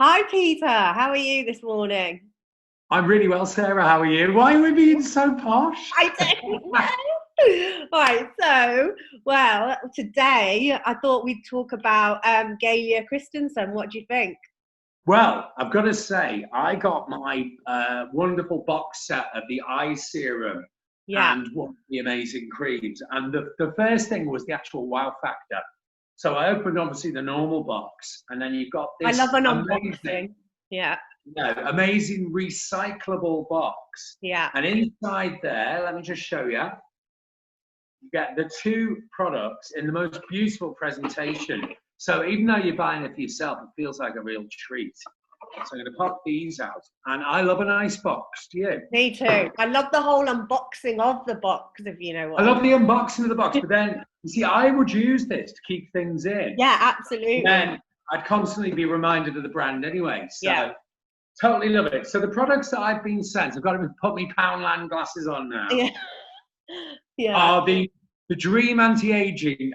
Hi, Peter. How are you this morning? I'm really well, Sarah. How are you? Why are we being so posh? I don't know. Right, today I thought we'd talk about Gaylia Kristensen. What do you think? Well, I've got to say, I got my wonderful box set of the eye serum Yeah, and one of the amazing creams. And the first thing was the actual wow factor. So I opened obviously the normal box, and then you've got I love this an amazing, unboxing. Yeah, amazing recyclable box. yeah. And inside there, let me just show you. You get the two products in the most beautiful presentation. So even though you're buying it for yourself, it feels like a real treat. So I'm going to pop these out. And I love an ice box. Do you? Me too. I love the whole unboxing of the box, if you know I what I love the unboxing of the box. But then, you see, I would use this to keep things in. Yeah, absolutely. And then I'd constantly be reminded of the brand anyway. So Yeah. totally love it. So the products that I've been sent, I've got to put my Poundland glasses on now. Yeah. Yeah. Are the Dream anti-aging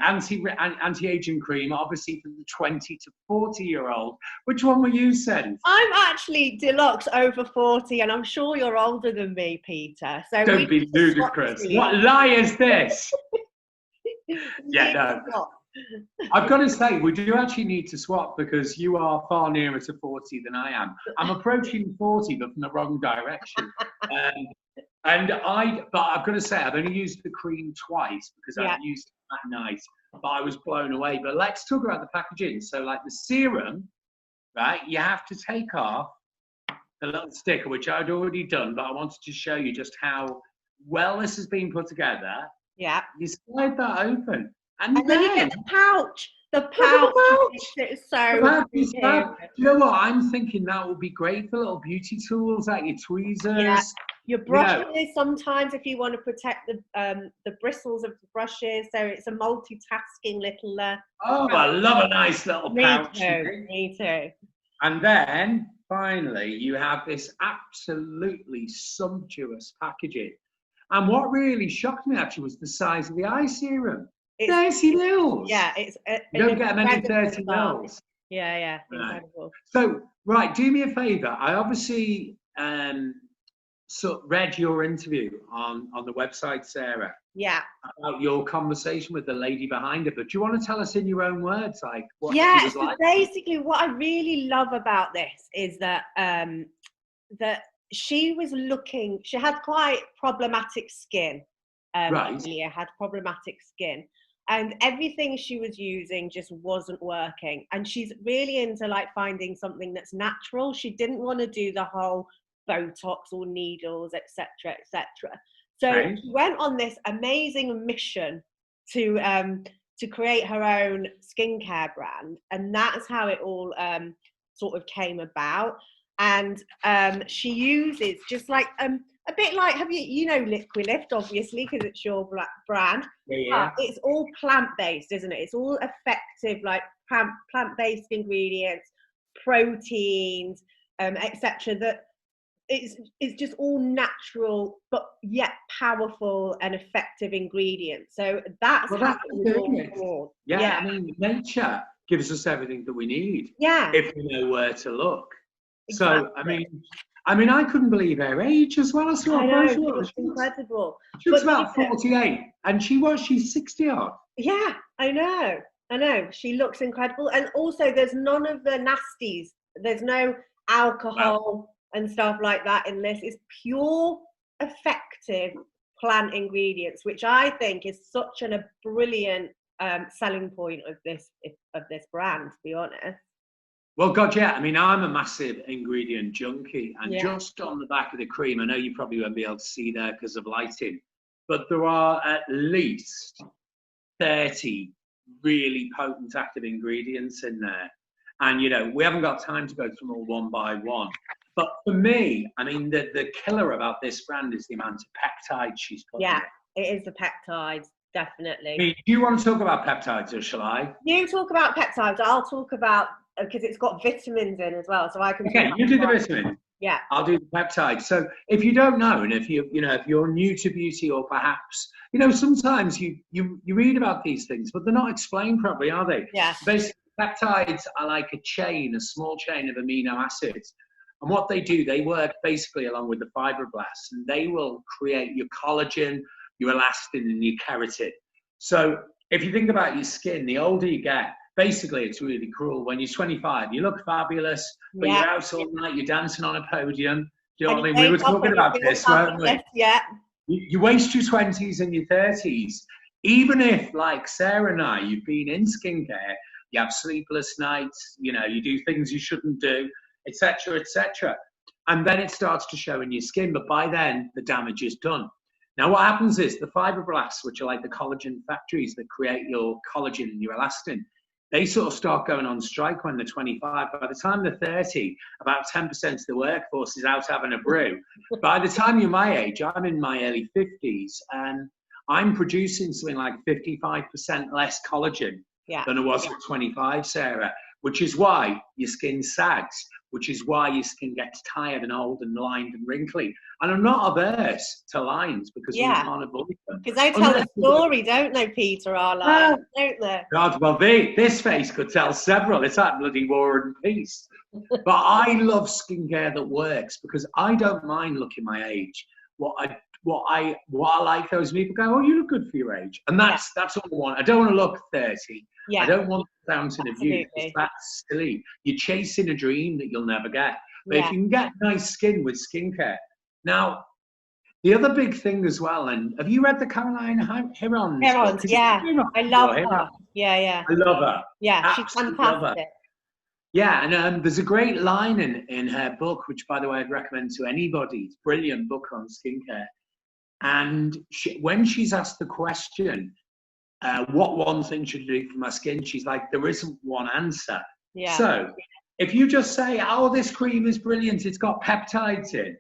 cream, obviously for the 20 to 40-year-old. Which one were you sent? I'm actually deluxe over 40, and I'm sure you're older than me, Peter. So Don't be ludicrous. What lie is this? Yeah, no. I've got to say, we do actually need to swap because you are far nearer to 40 than I am. I'm approaching 40, but from the wrong direction. But I've got to say, I've only used the cream twice because I've used it that night, but I was blown away. But let's talk about the packaging. So, like the serum, right? You have to take off the little sticker, which I'd already done, but I wanted to show you just how well this has been put together. Yeah. You slide that open, and then you get the pouch. The pouch. It's so cute. Do you know what? I'm thinking that would be great for little beauty tools like your tweezers. Yeah. Your brushes, sometimes if you want to protect the bristles of the brushes, so it's a multitasking little. Oh, I love a nice little pouch. Me too. And then finally, you have this absolutely sumptuous packaging. And what really shocked me actually was the size of the eye serum. 30 mils. Yeah, it's. You don't get many 30 mils. Yeah, incredible. So, right, do me a favour. I obviously read your interview on the website, Sarah. Yeah. About your conversation with the lady behind it. But do you want to tell us in your own words, like what she was like? Basically, what I really love about this is that that she was looking. She had quite problematic skin. Right. Gaylia had problematic skin. And everything she was using just wasn't working. And she's really into like finding something that's natural. She didn't want to do the whole Botox or needles, etc., etc. So she went on this amazing mission to create her own skincare brand, and that's how it all sort of came about. And she uses just like a bit like, you know Liquilift, obviously, because it's your brand. Yeah. It's all plant-based, isn't it? It's all effective, like plant-based ingredients, proteins, etc. That it's just all natural, but yet powerful and effective ingredients. So that's how it was all born. Yeah, I mean, nature gives us everything that we need. Yeah. If we know where to look. Exactly. So, I mean, I couldn't believe her age as well. I know, it was incredible. She was about 48, and she's 60 odd. Yeah, I know. She looks incredible. And also, there's none of the nasties. There's no alcohol and stuff like that in this. It's pure, effective plant ingredients, which I think is such a brilliant selling point of this brand, to be honest. Well, God, yeah. I mean, I'm a massive ingredient junkie, and just on the back of the cream, I know you probably won't be able to see there because of lighting, but there are at least 30 really potent active ingredients in there. And, you know, we haven't got time to go through them all one by one. But for me, I mean, the killer about this brand is the amount of peptides she's put in. Yeah, it is the peptides, definitely. I mean, do you want to talk about peptides, or shall I? You talk about peptides. I'll talk about, because it's got vitamins in as well, so I can. Okay, you do the vitamins. Yeah. I'll do the peptides. So if you don't know, and if you're new to beauty, or perhaps, sometimes you read about these things, but they're not explained properly, are they? Yeah. Basically, Peptides are like a small chain of amino acids. And what they do, they work basically along with the fibroblasts, and they will create your collagen, your elastin, and your keratin. So if you think about your skin, the older you get, basically it's really cruel. When you're 25, you look fabulous, but you're out all night, you're dancing on a podium. Do you know what I mean? We were talking about this, weren't we? Yeah. You waste your 20s and your 30s. Even if, like Sarah and I, you've been in skincare, you have sleepless nights, you know, you do things you shouldn't do, etc., etc. And then it starts to show in your skin, but by then the damage is done. Now what happens is the fibroblasts, which are like the collagen factories that create your collagen and your elastin, they sort of start going on strike when they're 25. By the time they're 30, about 10% of the workforce is out having a brew. By the time you're my age, I'm in my early 50s, and I'm producing something like 55% less collagen than I was at 25, Sarah, which is why your skin sags, which is why your skin gets tired and old and lined and wrinkly. And I'm not averse to lines because we can't avoid them. Because they tell a story, don't they, Peter, our lines, don't they? God, well, this face could tell several. It's like bloody War and Peace. But I love skincare that works because I don't mind looking my age. What I like those people go, oh, you look good for your age. And that's all I want. I don't want to look 30. I don't want the fountain of youth. That's silly. You're chasing a dream that you'll never get. But if you can get nice skin with skincare. Now, the other big thing as well, and have you read the Caroline Hirons? Hirons, yeah. I love her. Yeah. I love her. Yeah, she's fantastic. Yeah, and there's a great line in her book, which, by the way, I'd recommend to anybody. It's a brilliant book on skincare. And when she's asked the question, what one thing should I do for my skin? She's like, there isn't one answer. Yeah. So if you just say, oh, this cream is brilliant, it's got peptides in,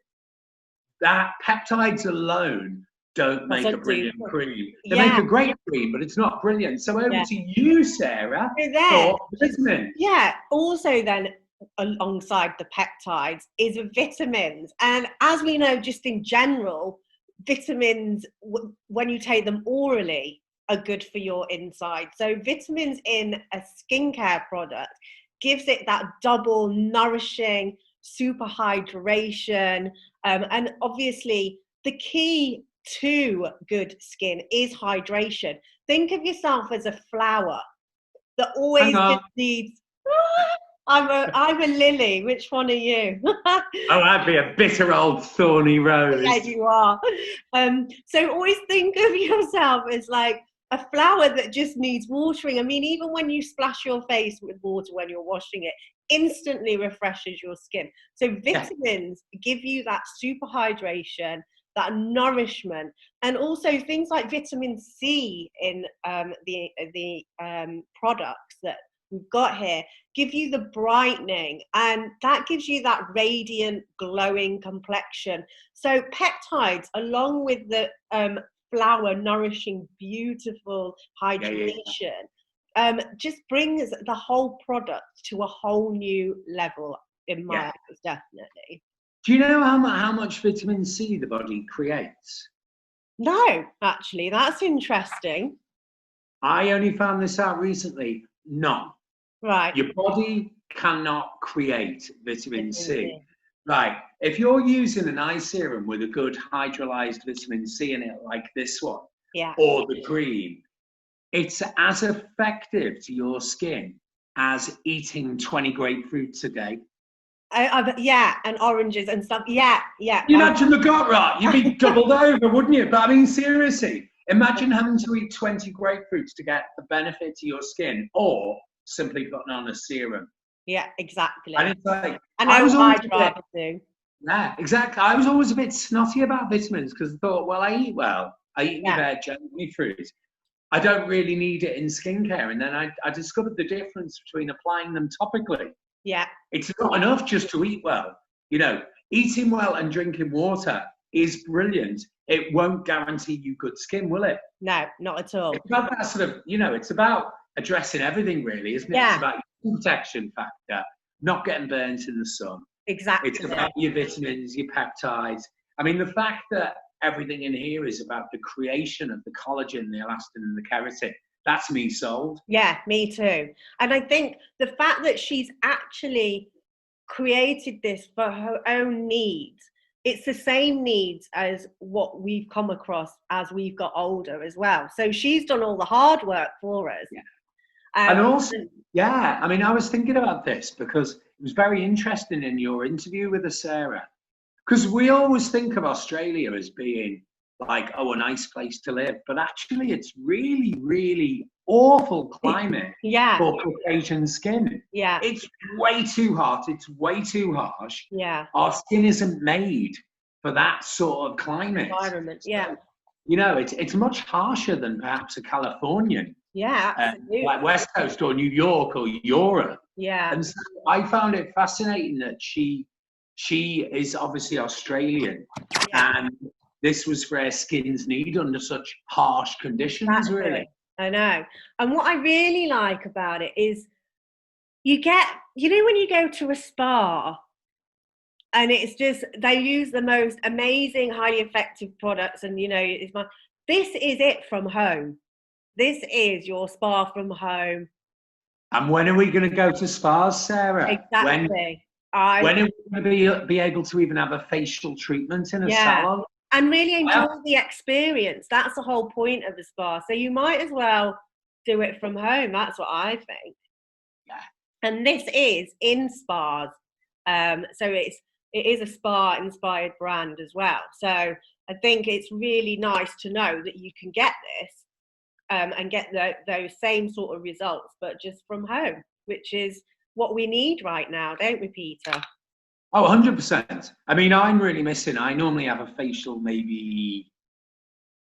that peptides alone don't make a brilliant cream. They make a great cream, but it's not brilliant. So over to you, Sarah, for vitamins. Yeah, also then alongside the peptides is vitamins. And as we know, just in general, vitamins, when you take them orally, are good for your inside. So vitamins in a skincare product gives it that double nourishing, super hydration. And obviously the key to good skin is hydration. Think of yourself as a flower that always just needs... I'm a lily. Which one are you? Oh, I'd be a bitter old thorny rose. Yeah, you are. So always think of yourself as like a flower that just needs watering. I mean, even when you splash your face with water when you're washing it, instantly refreshes your skin. So vitamins give you that super hydration, that nourishment, and also things like vitamin C in the products that we've got here give you the brightening, and that gives you that radiant, glowing complexion. So peptides, along with the flower nourishing, beautiful hydration, just brings the whole product to a whole new level in my eyes, definitely. Do you know how much vitamin C the body creates? No, actually, that's interesting. I only found this out recently. None. Right. Your body cannot create vitamin C. Right. If you're using an eye serum with a good hydrolyzed vitamin C in it, like this one, or the cream, it's as effective to your skin as eating 20 grapefruits a day. And oranges and stuff. Yeah. You imagine the gut rot. You'd be doubled over, wouldn't you? But I mean, seriously, imagine having to eat 20 grapefruits to get the benefit to your skin, or simply putting on a serum. Yeah, exactly. And it's like, I was always rather do. Yeah, exactly. I was always a bit snotty about vitamins because I thought, well, I eat well. I eat my veg, I eat my fruit. I don't really need it in skincare. And then I discovered the difference between applying them topically. Yeah. It's not enough just to eat well. You know, eating well and drinking water is brilliant. It won't guarantee you good skin, will it? No, not at all. It's about that sort of, it's about addressing everything really, isn't it? Yeah. It's about your protection factor, not getting burnt in the sun. Exactly. It's about your vitamins, your peptides. I mean, the fact that everything in here is about the creation of the collagen, the elastin, and the keratin. that's me sold. Yeah, me too. And I think the fact that she's actually created this for her own needs, it's the same needs as what we've come across as we've got older as well. So she's done all the hard work for us. Yeah. And also, yeah, I mean, I was thinking about this because it was very interesting in your interview with Sarah, because we always think of Australia as being like, oh, a nice place to live, but actually it's really, really awful climate for Caucasian skin. Yeah. It's way too hot, it's way too harsh. Yeah. Our skin isn't made for that sort of climate. Environment, yeah. So, you know, it's much harsher than perhaps a Californian. Yeah, absolutely. Like West Coast or New York or Europe. Yeah. And so I found it fascinating that she is obviously Australian, and this was for her skin's need under such harsh conditions, really. I know. And what I really like about it is you get, you know, when you go to a spa and it's just, they use the most amazing, highly effective products, and, you know, this is it from home. This is your spa from home. And when are we going to go to spas, Sarah? Exactly. When are we going to be able to even have a facial treatment in a salon? And really enjoy the experience. That's the whole point of the spa. So you might as well do it from home. That's what I think. Yeah. And this is in spas. So it is a spa-inspired brand as well. So I think it's really nice to know that you can get this and get those same sort of results, but just from home, which is what we need right now, don't we, Peter? Oh, 100%. I mean, I'm really missing. I normally have a facial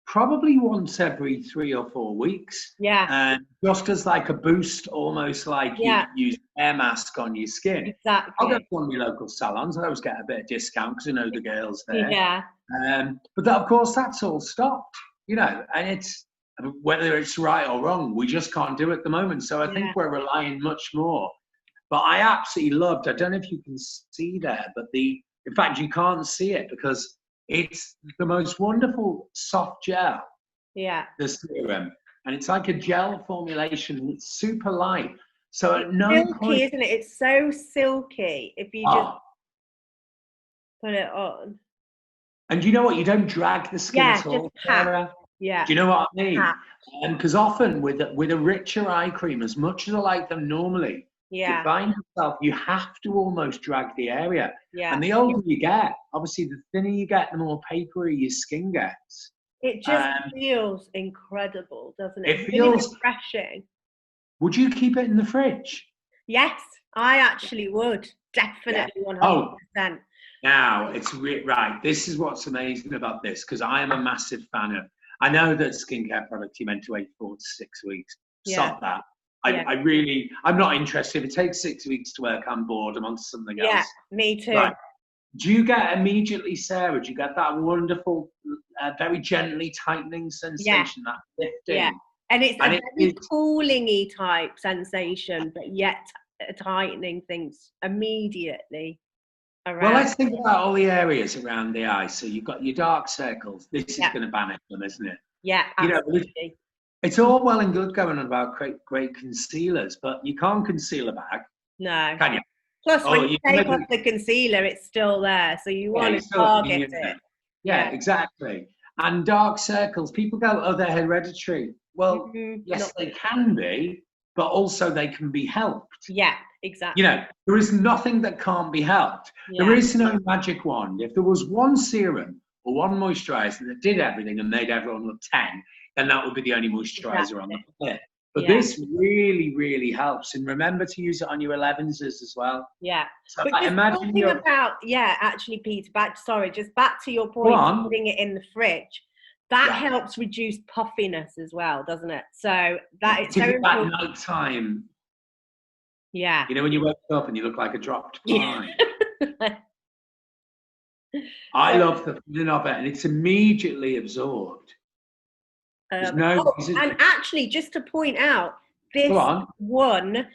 probably once every 3 or 4 weeks. Yeah. And just as like a boost, almost like you use air mask on your skin. Exactly. I'll go to one of your local salons. I always get a bit of discount because I know the girls there. Yeah. But that, of course, that's all stopped, you know, and it's, whether it's right or wrong, we just can't do it at the moment. So I think we're relying much more. But I absolutely loved, I don't know if you can see there, but in fact, you can't see it because it's the most wonderful soft gel. Yeah. The serum. And it's like a gel formulation. It's super light. So at no silky, point, isn't it? It's so silky if you just put it on. And you know what? You don't drag the skin at all, Sarah. Yeah. Do you know what I mean? Because often with a richer eye cream, as much as I like them normally, you find yourself, you have to almost drag the area. Yeah. And the older you get, obviously the thinner you get, the more papery your skin gets. It just feels incredible, doesn't it? It feels really refreshing. Would you keep it in the fridge? Yes, I actually would. Definitely 100%. Now, it's right. This is what's amazing about this, because I am a massive fan of, I know that skincare products you're meant to wait 4 to 6 weeks. Stop that. I'm not interested. If it takes 6 weeks to work, I'm bored. I'm on to something else. Yeah, me too. Right. Do you get immediately, Sarah, do you get that wonderful, very gently tightening sensation, that lifting? Yeah, and it's a very cooling-y type sensation, but yet tightening things immediately around. Well, let's think about all the areas around the eye. So you've got your dark circles. This is going to banish them, isn't it? Yeah, absolutely. You know, it's all well and good going on about great concealers, but you can't conceal a bag. No. Can you? Plus, when you take off the conceeler, it's still there, so you want to target it. Yeah, exactly. And dark circles, people go, oh, they're hereditary. Well, yes, they can be, but also they can be helped. Yeah, exactly. You know, there is nothing that can't be helped. Yeah. There is no magic wand. If there was one serum or one moisturizer that did everything and made everyone look 10, then that would be the only moisturizer on the planet. But this really, really helps. And remember to use it on your 11s as well. Yeah. So but imagine actually, Peter, back to your point, putting it in the fridge. That helps reduce puffiness as well, doesn't it? So that it's so important. That nighttime. Yeah. You know, when you wake up and you look like a dropped pie. I love the feeling of it, and it's immediately absorbed. And actually, just to point out, this won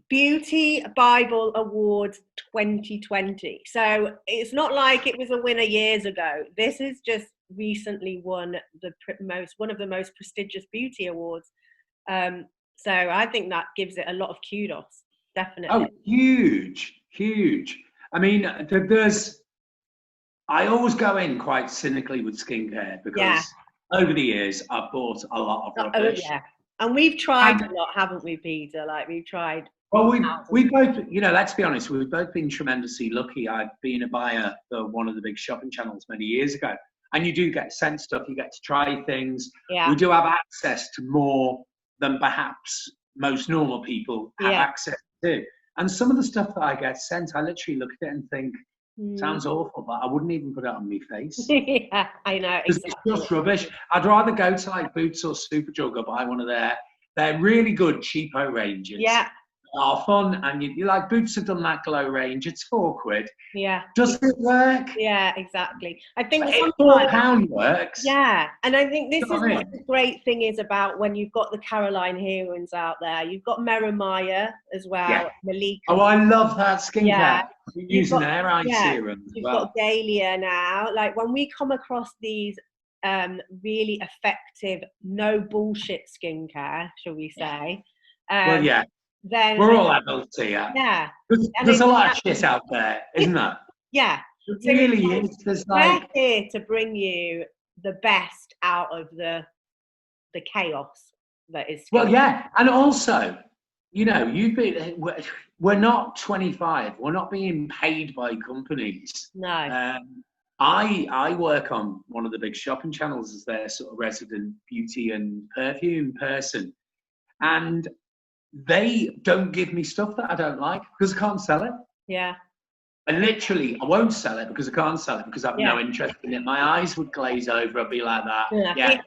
Beauty Bible Awards 2020. So it's not like it was a winner years ago. This is just recently won one of the most prestigious beauty awards. So I think that gives it a lot of kudos, definitely. Oh, huge. I mean, I always go in quite cynically with skincare because over the years I've bought a lot of rubbish. Oh, yeah. And we've tried a lot, haven't we, Peter? Like, we've tried. Well, we both, let's be honest, we've both been tremendously lucky. I've been a buyer for one of the big shopping channels many years ago. And you do get sent stuff, you get to try things. Yeah. We do have access to more than perhaps most normal people have access to. And some of the stuff that I get sent, I literally look at it and think, sounds awful, but I wouldn't even put it on my face. Yeah, I know. Exactly. It's just rubbish. I'd rather go to like Boots or Superdrug or buy one of their really good cheapo ranges. Yeah. Are fun, and you like Boots have done that glow range. It's £4. Yeah. Does it work? Yeah, exactly. I think £4 works. Yeah, and I think this is what the great thing is about when you've got the Caroline heroines out there. You've got Maya as well, Malika. Oh, I love that skincare. Yeah. You're using their eye serum as You've well. got Gaylia now. Like when we come across these really effective, no bullshit skincare, shall we say? Well, yeah. Then we're all adults here. Yeah. There's a lot of shit out there, isn't there? Yeah. It really is. There's like, we're here to bring you the best out of the chaos that is. Well, yeah, and also, we're not 25. We're not being paid by companies. No. I work on one of the big shopping channels as their sort of resident beauty and perfume person, and they don't give me stuff that I don't like because I can't sell it. Yeah. I won't sell it because I can't sell it because I've no interest in it. My eyes would glaze over. I'd be like that. Yeah.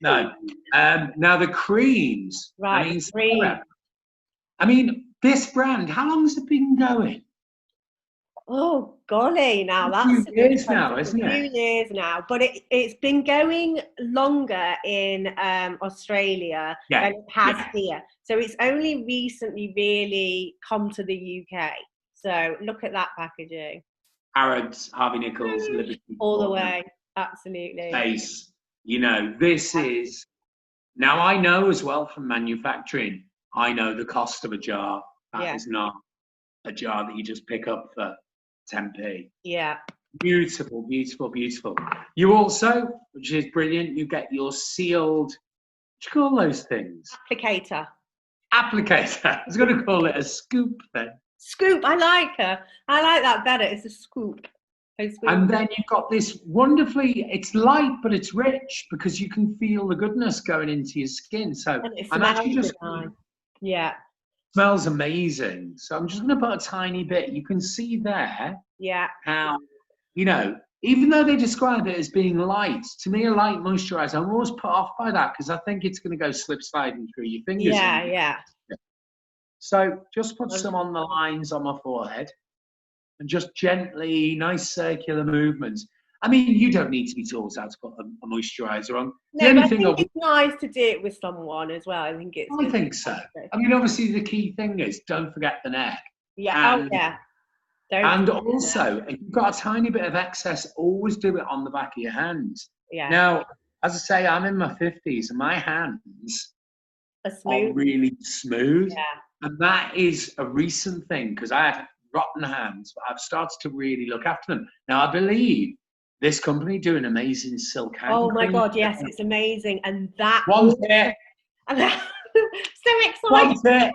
No. Now the creams. Right. I mean, this brand, how long has it been going? Oh golly, now that's a few years now, isn't it? A few years now, but it's been going longer in Australia than it has here. So it's only recently really come to the UK. So look at that packaging. Harrods, Harvey Nichols, Liberty, all the way, absolutely. Face. This is now. I know as well from manufacturing. I know the cost of a jar. That is not a jar that you just pick up for 10p. Yeah. Beautiful, beautiful, beautiful. You also, which is brilliant, you get your sealed, what do you call those things? Applicator. I was going to call it a scoop then. Scoop, I like that better. It's a scoop. And then you've got this wonderfully, it's light, but it's rich because you can feel the goodness going into your skin. So I'm actually just... Yeah. Smells amazing. So I'm just going to put a tiny bit. You can see there how, even though they describe it as being light, to me a light moisturizer, I'm always put off by that because I think it's going to go slip sliding through your fingers. Yeah. So just put some on the lines on my forehead and just gently, nice circular movements. I mean, you don't need to be taught how to put a moisturizer on. No, I think it's nice to do it with someone as well. I think so. I mean, obviously, the key thing is don't forget the neck. Yeah. And also, if you've got a tiny bit of excess, always do it on the back of your hands. Yeah. Now, as I say, I'm in my 50s, and my hands are really smooth. Yeah. And that is a recent thing because I had rotten hands, but I've started to really look after them. Now, I believe this company do an amazing silk hand cream. My God, yes, it's amazing. And that... So exciting.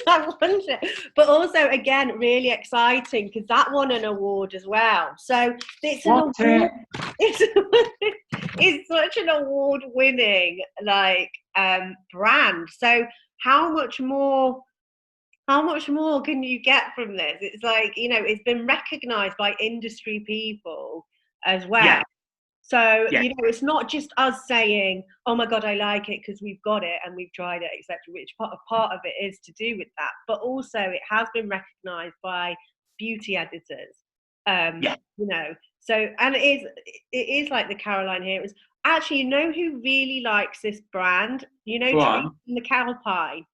I want it. But also, again, really exciting because that won an award as well. So it's an award. It's such an award-winning brand. So how much more can you get from this? It's like, it's been recognized by industry people as well. Yeah. So, it's not just us saying, oh my God, I like it because we've got it and we've tried it, etc., which part of it is to do with that. But also it has been recognized by beauty editors. So, and it is like the Caroline Heroes. Actually, who really likes this brand? Tracy McAlpine.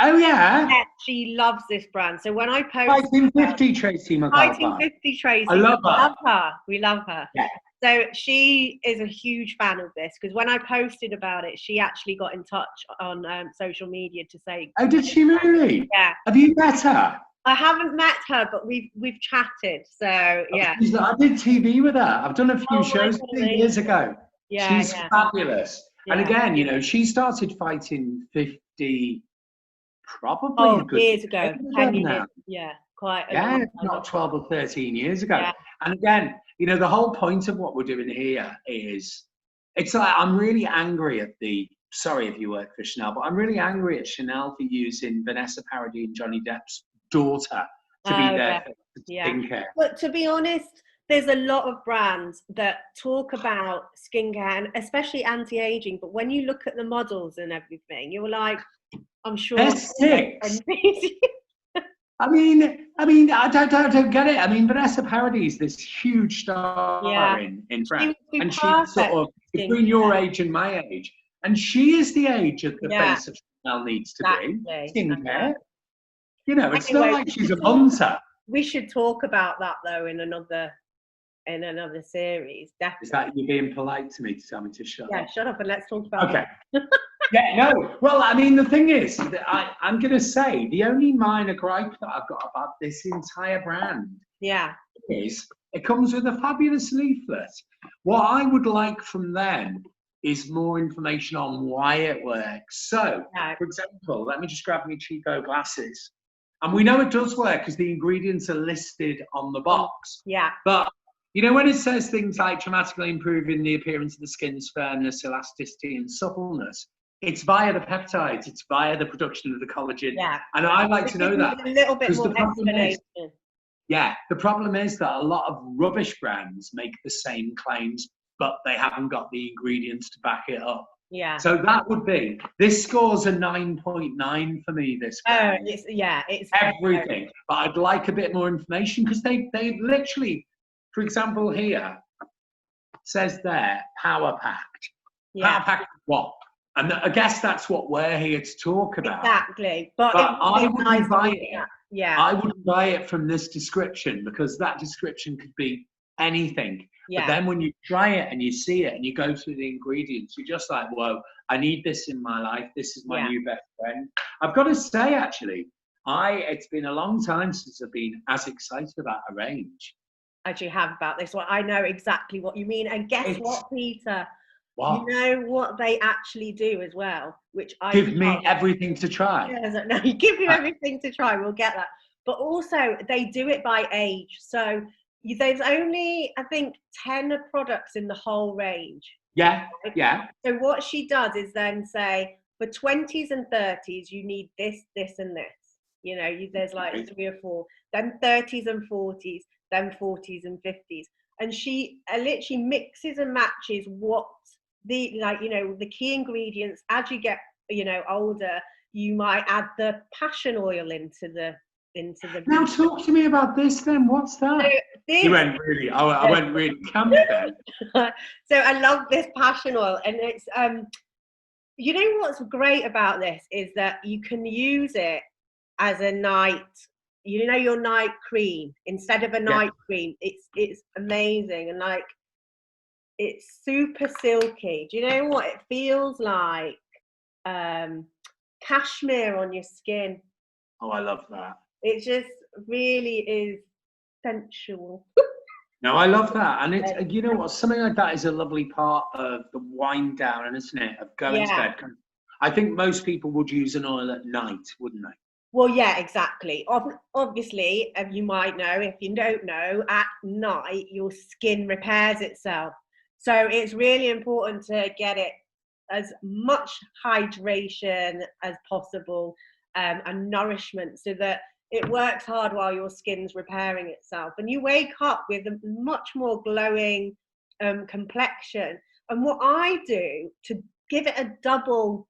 Oh, yeah? Yeah, she loves this brand. So when I post... 1950 Tracy McAlpine. 1950 Tracy. I love her. We love her. Yeah. So she is a huge fan of this, because when I posted about it, she actually got in touch on social media to say. Oh, did she really? Yeah. Have you met her? I haven't met her, but we've chatted. So yeah. I did TV with her. I've done a few shows God, years ago. Yeah, She's fabulous. Yeah. And again, you know, she started fighting 50, probably a good years ago. 10 years. now. Yeah, quite a Yeah, long not 12 or 13 years ago. Yeah. And again, you know, the whole point of what we're doing here is, it's like, I'm really angry at sorry if you work for Chanel, but I'm really angry at Chanel for using Vanessa Paradis and Johnny Depp's daughter to be their skincare. But to be honest, there's a lot of brands that talk about skincare, and especially anti-aging, but when you look at the models and everything, you're like, I'm sure they're sick. I mean, I don't get it. I mean, Vanessa Paradis, this huge star in France, and she's sort of between your age and my age, and she is the age that the face of Chanel needs to be. Skincare. You know, it's not like she's a monster. We should talk about that though in another series. Definitely. Is that you being polite to me to tell me to shut up? Yeah, shut up and let's talk about it. Yeah, no. Well, I mean, the thing is, I'm going to say the only minor gripe that I've got about this entire brand is it comes with a fabulous leaflet. What I would like from them is more information on why it works. So, for example, let me just grab my cheapo glasses. And we know it does work because the ingredients are listed on the box. Yeah. But, you know, when it says things like dramatically improving the appearance of the skin's firmness, elasticity, and suppleness, it's via the peptides, it's via the production of the collagen. Yeah. And I like to know that. A little bit more explanation. The problem is that a lot of rubbish brands make the same claims, but they haven't got the ingredients to back it up. Yeah. So that would be, this scores a 9.9 for me, this brand. It's everything. But I'd like a bit more information, because they literally, for example, here, says there, power packed. Power packed what? And I guess that's what we're here to talk about. Exactly. But I wouldn't buy it. Yeah. I wouldn't buy it from this description, because that description could be anything. Yeah. But then when you try it and you see it and you go through the ingredients, you're just like, whoa, I need this in my life. This is my new best friend. I've got to say, actually, it's been a long time since I've been as excited about a range as you have about this one. I know exactly what you mean. And guess what, Peter? What? You know what they actually do as well, which I give me everything to try. No, you give you everything to try. We'll get that. But also, they do it by age. So there's only, I think, 10 products in the whole range. Yeah, yeah. So what she does is then say, for 20s and 30s, you need this, this, and this. You know, there's like 3 or 4. Then 30s and 40s, then 40s and 50s. And she literally mixes and matches what the key ingredients. As you get older, you might add the passion oil into the now talk to me about this then. What's that? You went really I went really camp then. So I love this passion oil, and it's you know what's great about this is that you can use it as a night, your night cream instead of a night cream. It's amazing, and like it's super silky. Do you know what it feels like? Cashmere on your skin. Oh, I love that. It just really is sensual. No, I love that. And it's, you know what, something like that is a lovely part of the wind down, isn't it? Of going to bed. I think most people would use an oil at night, wouldn't they? Well, yeah, exactly. Obviously, you might know, if you don't know, at night, your skin repairs itself. So it's really important to get it as much hydration as possible and nourishment, so that it works hard while your skin's repairing itself. And you wake up with a much more glowing complexion. And what I do to give it a double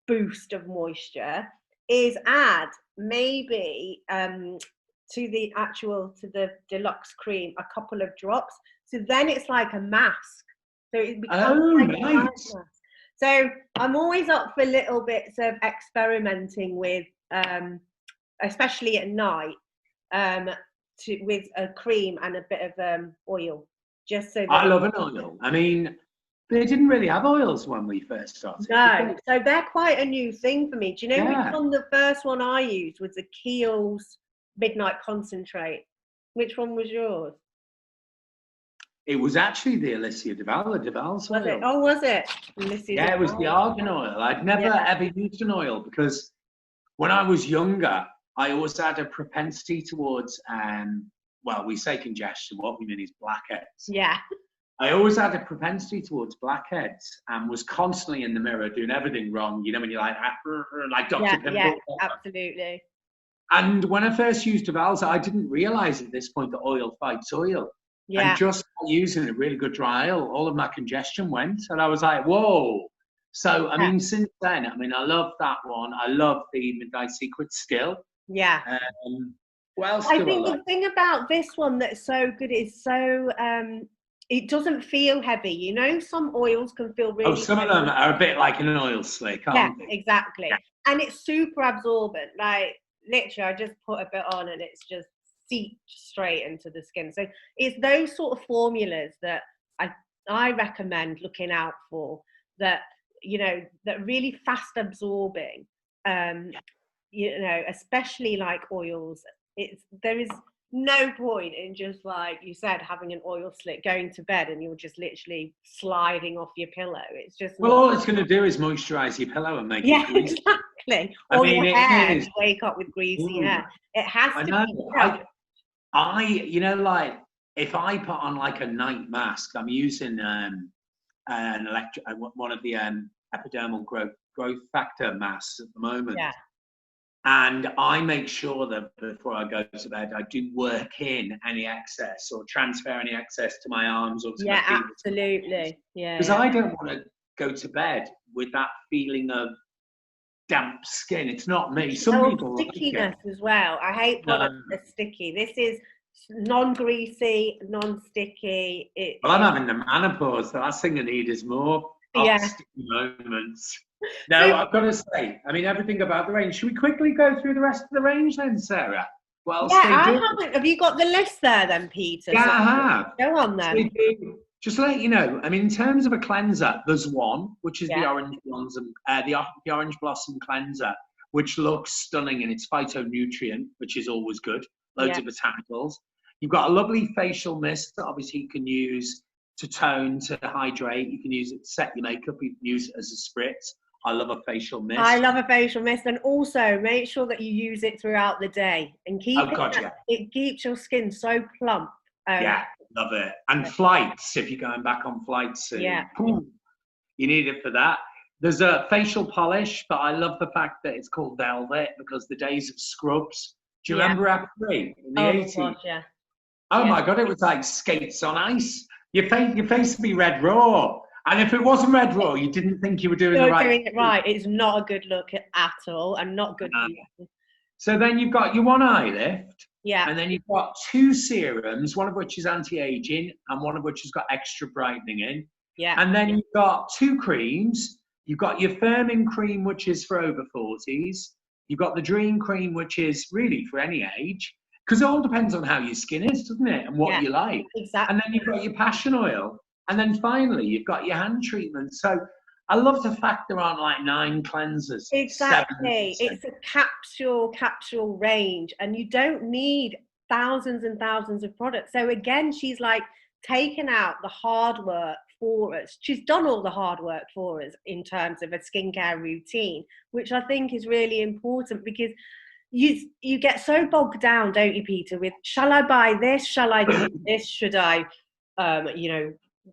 boost of moisture is add maybe to the deluxe cream a couple of drops. So then it's like a mask. So it becomes a mask. So I'm always up for little bits of experimenting with, especially at night, with a cream and a bit of oil. just so I that. love an oil. I mean, they didn't really have oils when we first started. No, so they're quite a new thing for me. Do you know which Yeah. one? The first one I used was the Kiehl's Midnight Concentrate. Which one was yours? It was actually the Alicia Deval's Was it? oil. Oh, was it? Yeah, it was the argan oil. I'd never ever used an oil because when I was younger, I always had a propensity towards, well, we say congestion. What we mean is blackheads. Yeah. I always had a propensity towards blackheads and was constantly in the mirror doing everything wrong. You know, when you're like Dr. Pimple. Yeah, absolutely. And when I first used Deval's, I didn't realize at this point that oil fights oil. Yeah. And just using a really good dry oil, all of my congestion went. And I was like, whoa. So, I mean, since then, I mean, I love that one. I love the Midnight Secret still. Yeah. What else I think the thing about this one that's so good is so, it doesn't feel heavy. You know, some oils can feel really some heavy. of them are a bit like an oil slick, aren't they? Exactly. Yeah. And it's super absorbent. Like, literally, I just put a bit on and it's just seeped straight into the skin. So it's those sort of formulas that I recommend looking out for, that, you know, that really fast absorbing, you know, especially like oils. There is no point in just, like you said, having an oil slick, going to bed and you're just literally sliding off your pillow. It's just all it's going to do is moisturize your pillow and make it greasy. Exactly. Or your hair, you wake up with greasy hair. It has to be. You know, like if I put on like a night mask, I'm using one of the epidermal growth factor masks at the moment. Yeah. And I make sure that before I go to bed, I do work in any excess or transfer any excess to my arms or to my feet. Absolutely. Yeah. Because I don't want to go to bed with that feeling of damp skin. It's not me. Some people stickiness like as well. I hate products that are sticky. This is non-greasy, non-sticky. Well, I'm having the menopause. The last thing I need is more sticky moments. No, I've got to say, I mean, everything about the range. Should we quickly go through the rest of the range then, Sarah? Well, I haven't. Have you got the list there then, Peter? Yeah, I have. Go on then. Just to let you know, I mean, in terms of a cleanser, there's one, which is the Orange Blossom, the Orange Blossom Cleanser, which looks stunning in its phytonutrient, which is always good. Loads of botanicals. You've got a lovely facial mist that obviously you can use to tone, to hydrate. You can use it to set your makeup. You can use it as a spritz. I love a facial mist. I love a facial mist, and also make sure that you use it throughout the day and keep it keeps your skin so plump. Love it. And flights, if you're going back on flights soon, you need it for that. There's a facial polish, but I love the fact that it's called Velvet because the days of scrubs. Do you remember Apre in the 80s? Gosh, my God, it was like skates on ice. Your face would be red raw. And if it wasn't red raw, you didn't think you were doing the right thing. Doing it right. It's not a good look at all, and not good for you. So then you've got your one eye lift. Yeah. And then you've got two serums, one of which is anti-aging and one of which has got extra brightening in. Yeah. And then you've got two creams. You've got your firming cream, which is for over 40s. You've got the dream cream, which is really for any age. Because it all depends on how your skin is, doesn't it? And what you like. Exactly. And then you've got your passion oil. And then finally, you've got your hand treatment. So I love the fact there aren't like 9 cleansers. Exactly. It's a capsule range, and you don't need thousands and thousands of products. So again, she's like taken out the hard work for us. She's done all the hard work for us in terms of a skincare routine, which I think is really important, because you get so bogged down, don't you, Peter, with shall I buy this? Shall I do this? Should I,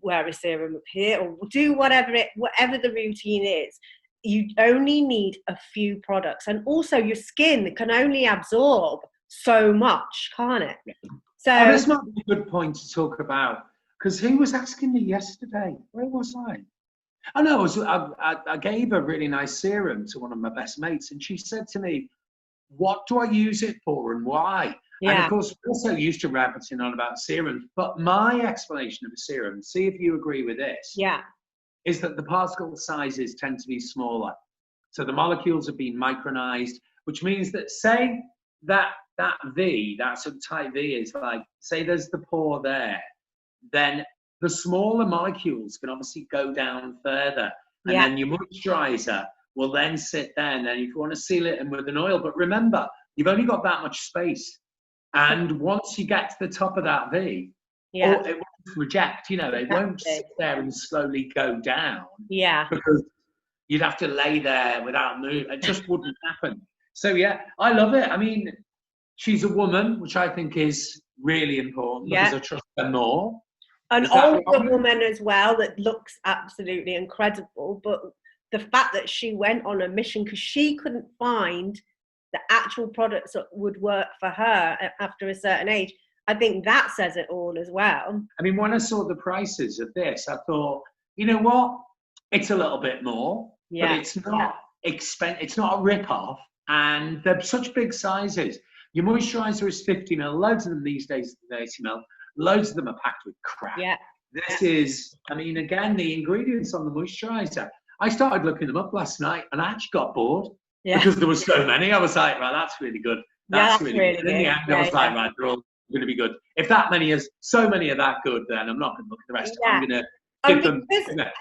wear a serum up here, or do whatever the routine is? You only need a few products, and also your skin can only absorb so much, can't it? So this might be a good point to talk about, because who was asking me yesterday? Where was I? Oh no, I gave a really nice serum to one of my best mates, and she said to me, "What do I use it for and why?" And of course, we're also used to rabbiting on about serums, but my explanation of a serum, see if you agree with this, is that the particle sizes tend to be smaller. So the molecules have been micronized, which means that, say that V, that sort of type V is like, say there's the pore there, then the smaller molecules can obviously go down further. And then your moisturizer will then sit there. And then if you want to seal it in with an oil, but remember, you've only got that much space. And once you get to the top of that V, it won't reject, you know, it won't sit there and slowly go down. Yeah. Because you'd have to lay there without moving. It just wouldn't happen. So, yeah, I love it. I mean, she's a woman, which I think is really important because I trust her more. An older woman as well that looks absolutely incredible. But the fact that she went on a mission because she couldn't find the actual products that would work for her after a certain age, I think that says it all as well. I mean, when I saw the prices of this, I thought, you know what? It's a little bit more, but it's not expensive. It's not a rip-off, and they're such big sizes. Your moisturizer is 50 ml. Loads of them these days are 30 ml. Loads of them are packed with crap. Yeah. This is, I mean, again, the ingredients on the moisturizer. I started looking them up last night, and I actually got bored because there were so many. I was like, right, that's really good. That's really good. And in the end, I was like, right, they're all going to be good. If that many is, so many are that good, then I'm not going to look at the rest. I'm going to give them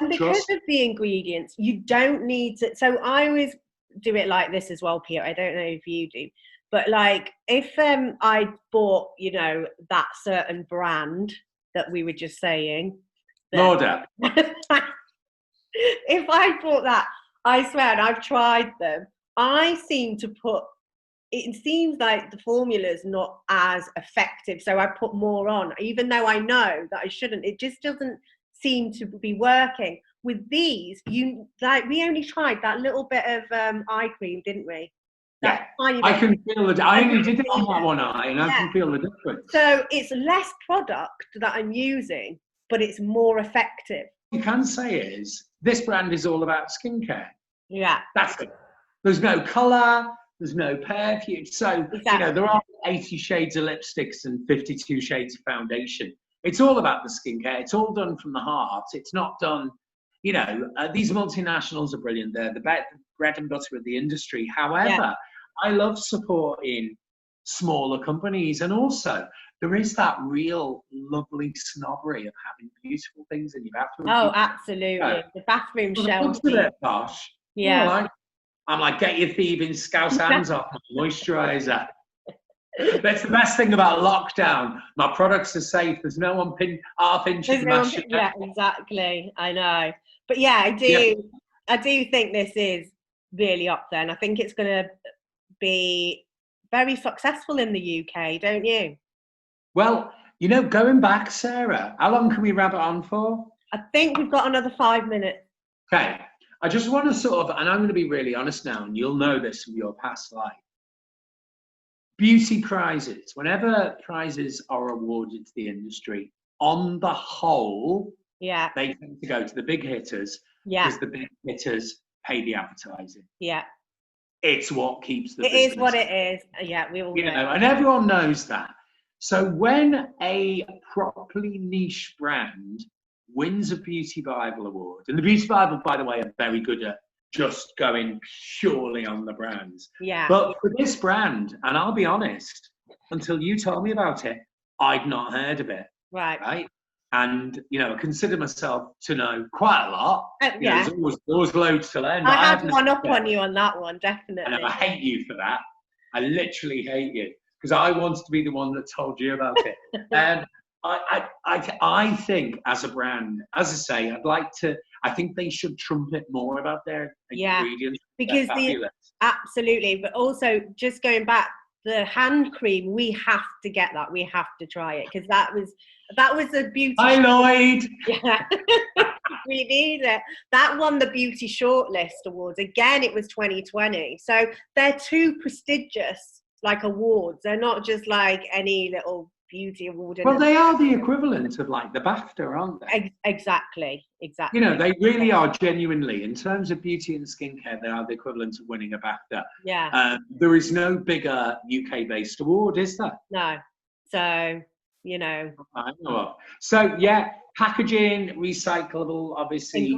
because of the ingredients, you don't need to. So I always do it like this as well, Peter. I don't know if you do. But like, if I bought, you know, that certain brand that we were just saying, Lauder. If I bought that, I swear, and I've tried them, I seem to put. It seems like the formula's not as effective, so I put more on, even though I know that I shouldn't. It just doesn't seem to be working. With these, we only tried that little bit of eye cream, didn't we? I can feel the. I only did it on that one eye, and I can feel the difference. So it's less product that I'm using, but it's more effective. What you can say is this brand is all about skincare. Yeah, that's it. There's no colour. There's no perfume. So you know there are 80 shades of lipsticks and 52 shades of foundation. It's all about the skincare. It's all done from the heart. It's not done. You know, these multinationals are brilliant. They're the bread and butter of the industry. However, I love supporting smaller companies. And also, there is that real lovely snobbery of having beautiful things in your bathroom. Oh, absolutely. The bathroom shelf. Gosh. Yeah. I'm like, get your thieving scouse hands off my moisturiser. That's the best thing about lockdown. My products are safe. There's no one half inching my shit. Yeah, exactly. I know. But yeah, I do think this is really up there. And I think it's going to be very successful in the UK, don't you? Well, you know, going back, Sarah, how long can we rabbit on for? I think we've got another 5 minutes. Okay. I just want to sort of, and I'm going to be really honest now, and you'll know this from your past life. Beauty prizes, whenever prizes are awarded to the industry, on the whole, they tend to go to the big hitters because the big hitters pay the advertising. Yeah. It's what keeps the business. It is what it is. Yeah, we all know. And everyone knows that. So when a properly niche brand wins a Beauty Bible award, and the Beauty Bible, by the way, are very good at just going purely on the brands. Yeah. But for this brand, and I'll be honest, until you told me about it, I'd not heard of it. Right. And, you know, I consider myself to know quite a lot. There's always loads to learn. I have one up on you on that one, definitely. And I hate you for that. I literally hate you because I wanted to be the one that told you about it. And I think as a brand, as I say, I think they should trumpet more about their ingredients. Because absolutely. But also just going back, the hand cream, we have to get that. We have to try it because that was a beauty. Hi, Lloyd. Yeah. We need it. That won the Beauty Shortlist Awards. Again, it was 2020. So they're two prestigious like awards. They're not just like any little beauty award. Well, they are the equivalent of like the BAFTA, aren't they? Exactly. You know, they really are genuinely, in terms of beauty and skincare, they are the equivalent of winning a BAFTA. Yeah. There is no bigger UK-based award, is there? No. So, you know. I know of. So, yeah, packaging, recyclable, obviously.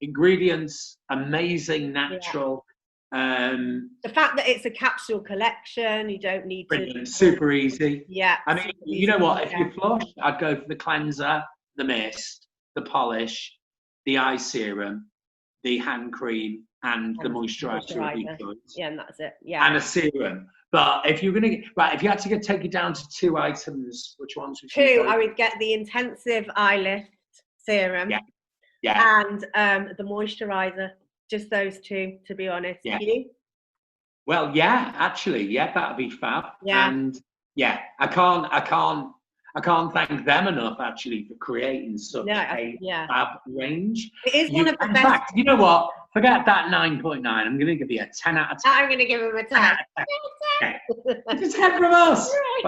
Ingredients, amazing, natural. The fact that it's a capsule collection, you don't need to. Super easy. Yeah. I mean, you know what? If you're flush, I'd go for the cleanser, the mist, the polish, the eye serum, the hand cream, and the moisturizer. Yeah, and that's it. Yeah. And a serum. But if you're gonna, right, if you had to take it down to 2 items, which ones would you Two, I would get the intensive eye lift serum. Yeah. Yeah. And the moisturizer. Just those two, to be honest. Yeah. You? Well, yeah, actually, yeah, that'd be fab. Yeah. And yeah, I can't thank them enough actually for creating such a fab range. It is one of the best. In fact, you know what? Forget that 9.9. I'm going to give you a 10 out of 10. I'm going to give him a 10. It's a 10 from us. Right.